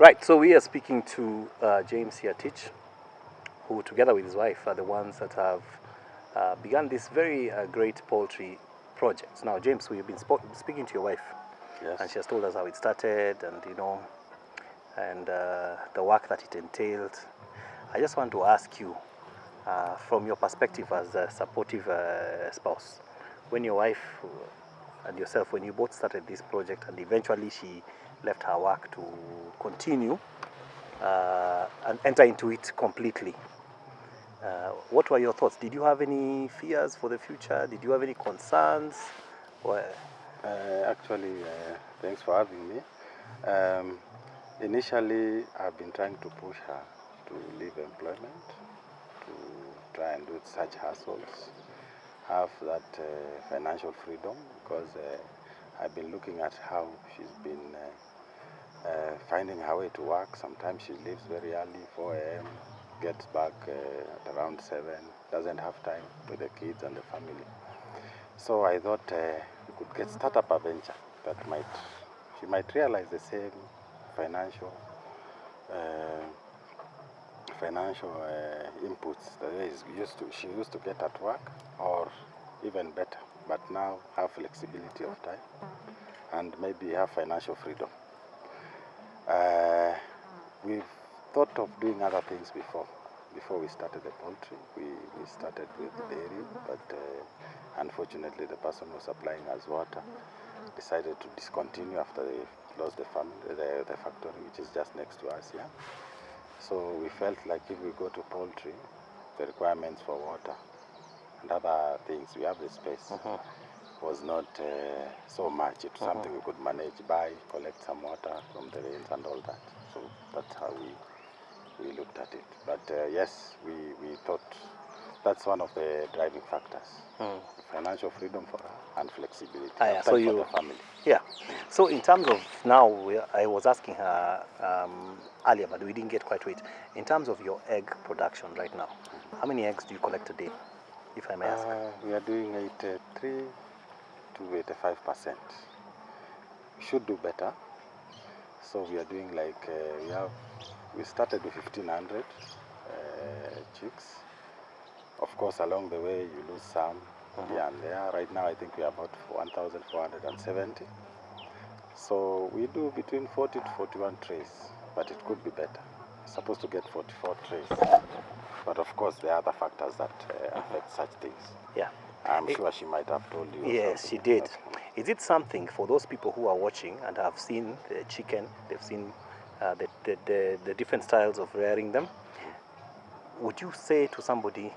Right, so we are speaking to James Yatich, who together with his wife are the ones that have begun this very great poultry project. Now, James, we've been speaking to your wife, Yes. and she has told us how it started and, and the work that it entailed. I just want to ask you, from your perspective as a supportive spouse, when your wife and yourself, when you both started this project and eventually she left her work to continue and enter into it completely, what were your thoughts? Did you have any fears for the future? Did you have any concerns? Or... Actually, thanks for having me. Initially, I've been trying to push her to leave employment, to try and do such hustles, have that financial freedom, because I've been looking at how she's been finding her way to work. Sometimes she leaves very early, 4 a.m., gets back at around 7, doesn't have time with the kids and the family. So I thought we could start up a venture that she might realize the same financial inputs that she used to get at work, or even better, but now have flexibility of time and maybe have financial freedom. We've thought of doing other things before we started the poultry. We started with the dairy, but unfortunately the person who was supplying us water decided to discontinue after they lost the factory, which is just next to us here. So we felt like if we go to poultry, the requirements for water and other things, we have the space, was not so much. It's something we could manage, collect some water from the rains and all that. So that's how we looked at it. But yes, we thought that's one of the driving factors. Financial freedom for her and flexibility for the family. Yeah. So in terms of now, I was asking her earlier, but we didn't get quite to it. In terms of your egg production right now, how many eggs do you collect a day, if I may ask? We are doing 83 to 85%. We should do better. So we are doing like, we started with 1,500 chicks. Of course, along the way, you lose some here and there. Right now, I think we are about 1,470. So we do between 40 to 41 trays, but it could be better. We're supposed to get 44 trays. But of course, there are other factors that affect such things. Yeah. I'm sure she might have told you. Yes, she did. Is it something for those people who are watching and have seen the chicken, they've seen the different styles of rearing them? Would you say to somebody,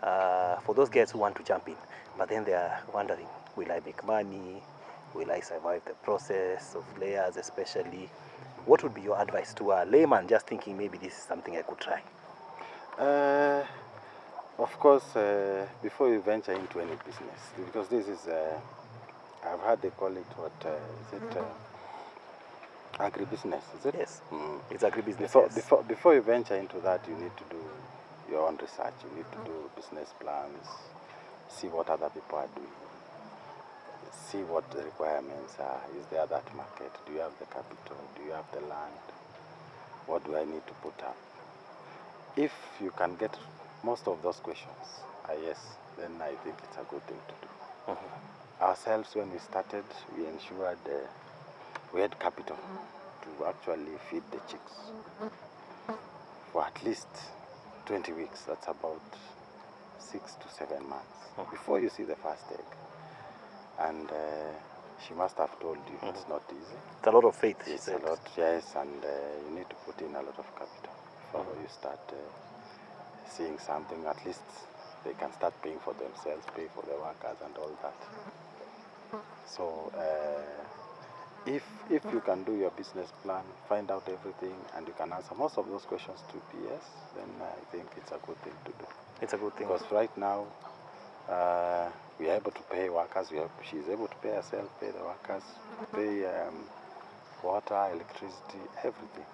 for those guys who want to jump in, but then they are wondering, will I make money? Will I survive the process of layers especially? What would be your advice to a layman just thinking maybe this is something I could try? Of course, before you venture into any business, because this is, I've heard they call it agribusiness, is it? Yes, it's agribusiness. Before you venture into that, you need to do your own research. You need to do business plans, see what other people are doing, see what the requirements are. Is there that market? Do you have the capital? Do you have the land? What do I need to put up? If you can get most of those questions, yes, then I think it's a good thing to do. Ourselves, when we started, we ensured we had capital to actually feed the chicks for at least 20 weeks. That's about 6 to 7 months before you see the first egg. And she must have told you it's not easy. It's a lot of faith, she it's said. A lot, yes, and you need to put in a lot of capital before you start seeing something. At least they can start paying for themselves, pay for the workers and all that. So if you can do your business plan, find out everything, and you can answer most of those questions to PS, then I think it's a good thing to do. It's a good thing. Because right now, we are able to pay workers. She's able to pay herself, pay the workers, pay water, electricity, everything,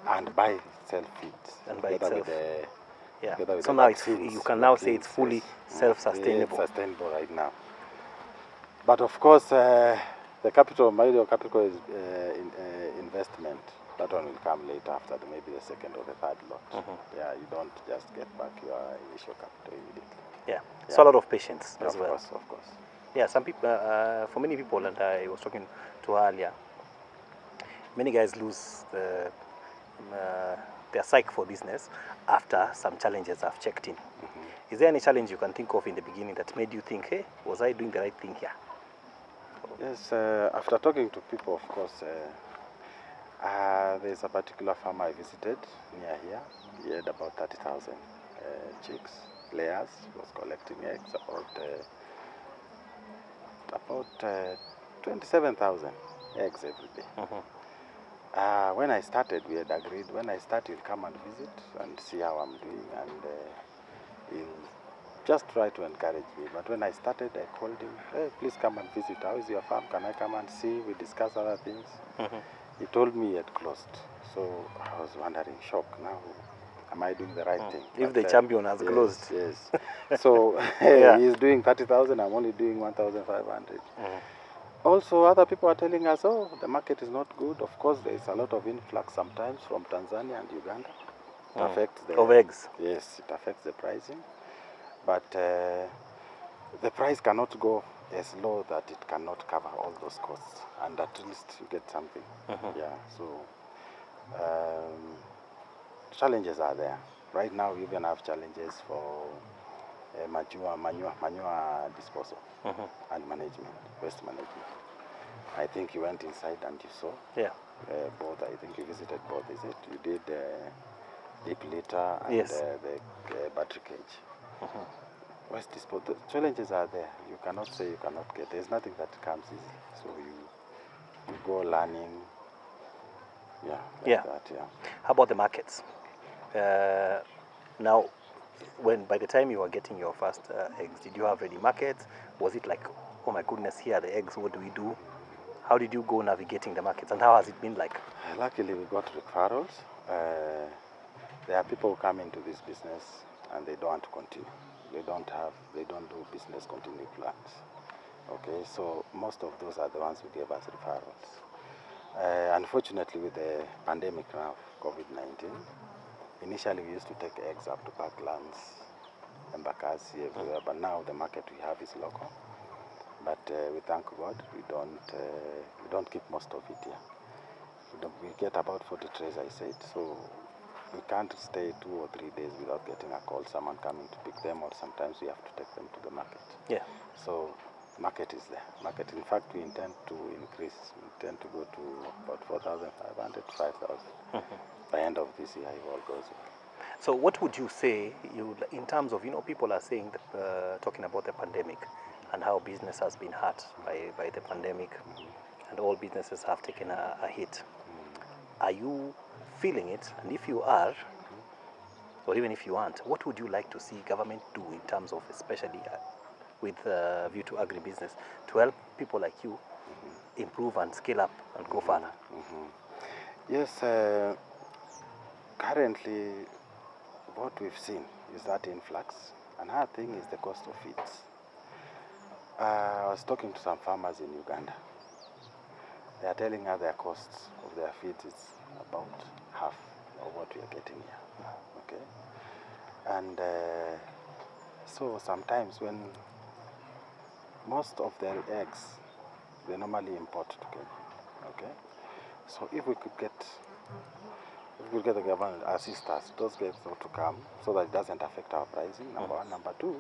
and buy itself feeds. And by itself. With so now you can now say it's fully self-sustainable. It's sustainable right now. But of course, the capital is investment. That one will come later after maybe the second or the third lot. Yeah, you don't just get back your initial capital immediately. Yeah. So a lot of patience as Of well. course, of course. Yeah, some people, for many people, and I was talking to earlier, many guys lose their psyche for business after some challenges have checked in. Is there any challenge you can think of in the beginning that made you think, hey, was I doing the right thing here? Yes, after talking to people, of course, there's a particular farm I visited near here. He had about 30,000 chicks, layers. He was collecting eggs, about 27,000 eggs every day. When I started, we had agreed, when I start, he'll come and visit and see how I'm doing, and he'll just try to encourage me. But when I started, I called him, hey, please come and visit. How is your farm? Can I come and see? We discuss other things. He told me he had closed. So I was wondering, shocked now. Am I doing the right thing? If But, the champion has closed. Yes. So he's doing 30,000, I'm only doing 1,500. Also, other people are telling us, oh, the market is not good. Of course, there is a lot of influx sometimes from Tanzania and Uganda. It affects the... Of eggs. Yes, it affects the pricing. But the price cannot go as low that it cannot cover all those costs. And at least you get something. Yeah, so challenges are there. Right now, we even have challenges for manure disposal and management, waste management. I think you went inside and you saw. Yeah. Both, I think you visited both, is it? You did deep litter and Yes. the battery cage. Waste disposal, the challenges are there. You cannot say you cannot get. There's nothing that comes easy. So you go learning. Yeah, like that, yeah. How about the markets? Now, by the time you were getting your first eggs, did you have ready markets? Was it like, oh my goodness, here are the eggs, what do we do? How did you go navigating the markets, and how has it been like? Luckily, we got referrals. There are people who come into this business and they don't want to continue. They don't do business continue plans. Okay, so most of those are the ones who gave us referrals. Unfortunately, with the pandemic now, COVID-19, initially we used to take eggs up to Parklands, Embakasi, everywhere, but now the market we have is local. But we thank God, we don't keep most of it here. We get about 40 trays, I said, so we can't stay 2 or 3 days without getting a call, someone coming to pick them, or sometimes we have to take them to the market. Yeah. So market is there. Market, in fact, we intend to increase. We intend to go to about 4,500 to 5,000 by end of this year, if all goes well. So what would you say, in terms of, people are saying, talking about the pandemic and how business has been hurt by the pandemic, and all businesses have taken a hit. Are you feeling it? And if you are, or even if you aren't, what would you like to see government do in terms of, especially with view to agribusiness, to help people like you improve and scale up and go further? Yes, currently what we've seen is that influx. Another thing is the cost of feeds. I was talking to some farmers in Uganda. They are telling us their costs of their feeds is about half of what we are getting here. Okay, and so sometimes when most of their eggs they normally import to Kenya. Okay, so if we could get the government assist us, those guys to come so that it doesn't affect our pricing. Number one. Number two,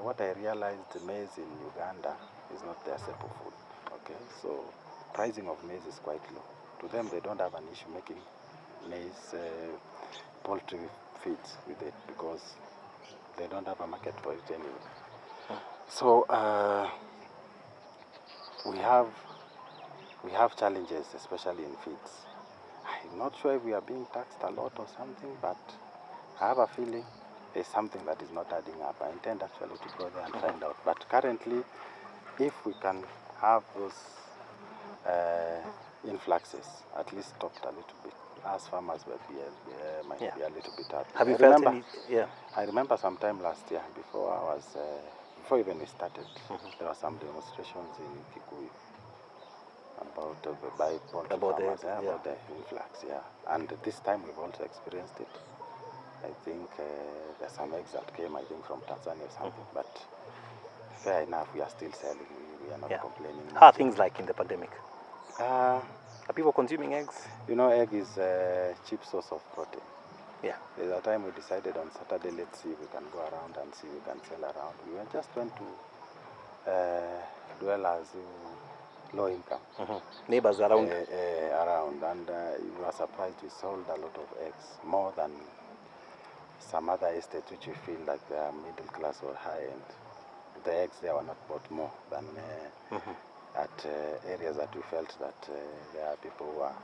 what I realized, the maize in Uganda is not their staple food. Okay, so pricing of maize is quite low. To them, they don't have an issue making maize poultry feeds with it because they don't have a market for it anyway. So we have challenges, especially in feeds. I'm not sure if we are being taxed a lot or something, but I have a feeling there's something that is not adding up. I intend actually to go there and find out. But currently, if we can have those influxes at least stopped a little bit, as farmers might be a little bit happy. Have you felt any? Yeah. I remember sometime last year, before even we started, there were some demonstrations in Kikuyu. by poultry About the farmers, eggs, yeah. about the influx, yeah. And this time we've also experienced it. I think there's some eggs that came, I think, from Tanzania or something, but fair enough, we are still selling. We are not Yeah. complaining. How are things like in the pandemic? Uh, Are people consuming eggs? you know, egg is a cheap source of protein. Yeah. There's a time we decided on Saturday, let's see if we can go around and see if we can sell around. We just went to dwellers in low income. Neighbors around. Around, and you are surprised we sold a lot of eggs, more than some other estates which we feel like they are middle class or high end. The eggs there were not bought more than at areas that we felt that there are people who are,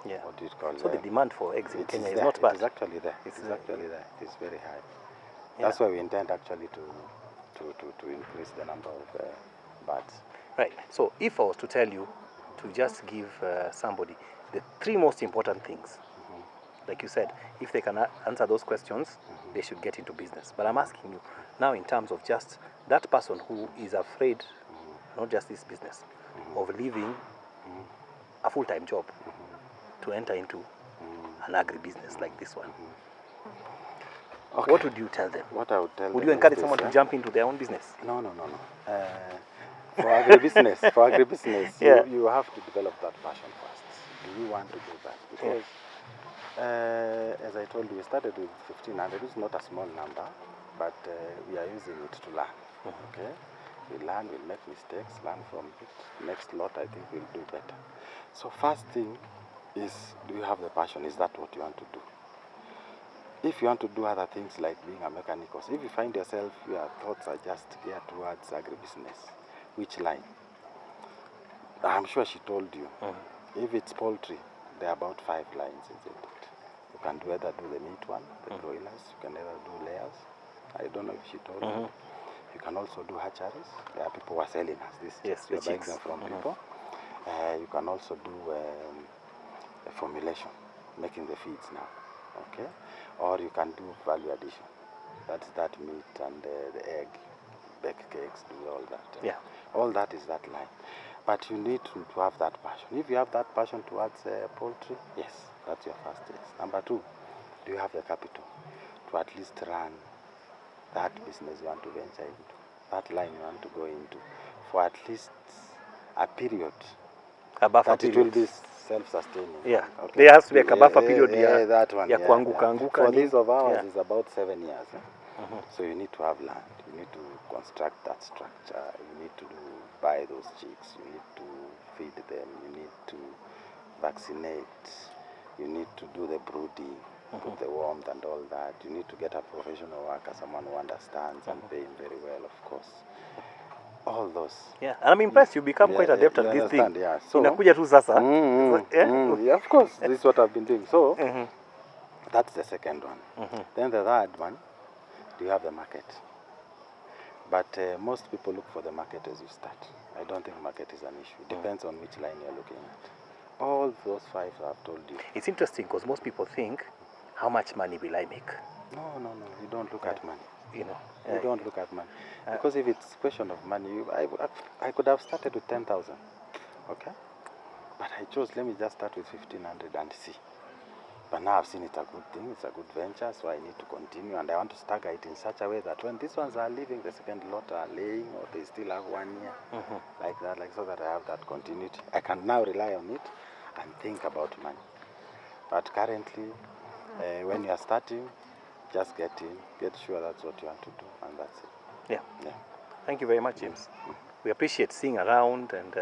Yeah. what do you call So the demand for eggs in Kenya is not It bad. is actually there. It's actually there. It is very high. Yeah. That's why we intend actually to increase the number of birds. Right. So if I was to tell you to just give somebody the 3 most important things, like you said, if they can answer those questions, they should get into business. But I'm asking you now in terms of just that person who is afraid, not just this business, of leaving a full-time job to enter into an agribusiness like this one. Okay. What would you tell them? What I would tell Would them you encourage is someone this, to jump into their own business? No. For agribusiness, Yeah. you have to develop that passion first. Do you want to do that? Because, as I told you, we started with 1,500. It's not a small number, but we are using it to learn. Okay? We learn, we'll make mistakes, learn from it. Next lot, I think we'll do better. So first thing is, do you have the passion? Is that what you want to do? If you want to do other things like being a mechanic, or if you find yourself, your thoughts are just geared towards agribusiness, which line? I'm sure she told you. If it's poultry, there are about 5 lines, isn't it? You can either do the meat one, the broilers, you can either do layers. I don't know if she told you. You can also do hatcheries. There are people who are selling us these chicks. You're buying them from people. You can also do formulation, making the feeds now. Okay? Or you can do value addition. That's that meat and the egg, bake cakes, do all that. Yeah. All that is that line. But you need to have that passion. If you have that passion towards poultry, yes, that's your first yes. Number 2, do you have the capital to at least run that business you want to venture into, that line you want to go into, for at least a period that it will be self-sustaining. Yeah. Okay. There has to be a buffer period. That one. Kuanguka. For this of ours is about 7 years. So you need to have land. You need to construct that structure. You need to buy those chicks. You need to feed them. You need to vaccinate. You need to do the brooding, put the warmth and all that. You need to get a professional worker, someone who understands and pay him very well, of course. All those. Yeah, and I'm impressed. You become quite adept at this thing. Yeah. So, inakuja tu sasa. Yeah, of course. This is what I've been doing. So, that's the second one. Then the third one, do you have the market? But most people look for the market as you start. I don't think market is an issue. It depends on which line you're looking at. All those 5 I've told you. It's interesting because most people think, how much money will I make? No. You don't look at money. You know, you don't look at money. Because if it's a question of money, I could have started with 10,000. Okay? But I chose, let me just start with 1,500 and see. But now I've seen it's a good thing, it's a good venture, so I need to continue, and I want to stagger it in such a way that when these ones are leaving, the second lot are laying, or they still have 1 year, like that, so that I have that continuity. I can now rely on it and think about money. But currently, when you are starting, just get in, get sure that's what you want to do, and that's it. Yeah. Thank you very much, James. We appreciate seeing around, and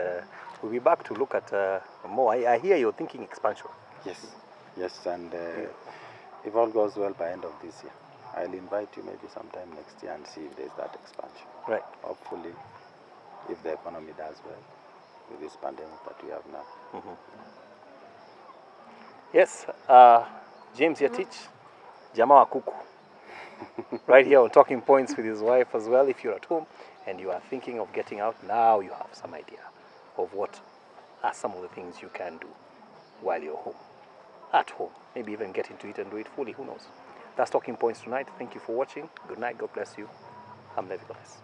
we'll be back to look at more. I hear you're thinking expansion. Yes, and if all goes well by end of this year, I'll invite you maybe sometime next year and see if there's that expansion. Right. Hopefully, if the economy does well with this pandemic that we have now. Yes, James Yatich, Jamaa wa Kuku. Right here on Talking Points with his wife as well. If you're at home and you are thinking of getting out, now you have some idea of what are some of the things you can do while you're home. At home. Maybe even get into it and do it fully. Who knows? That's Talking Points tonight. Thank you for watching. Good night. God bless you. I'm Nevertheless.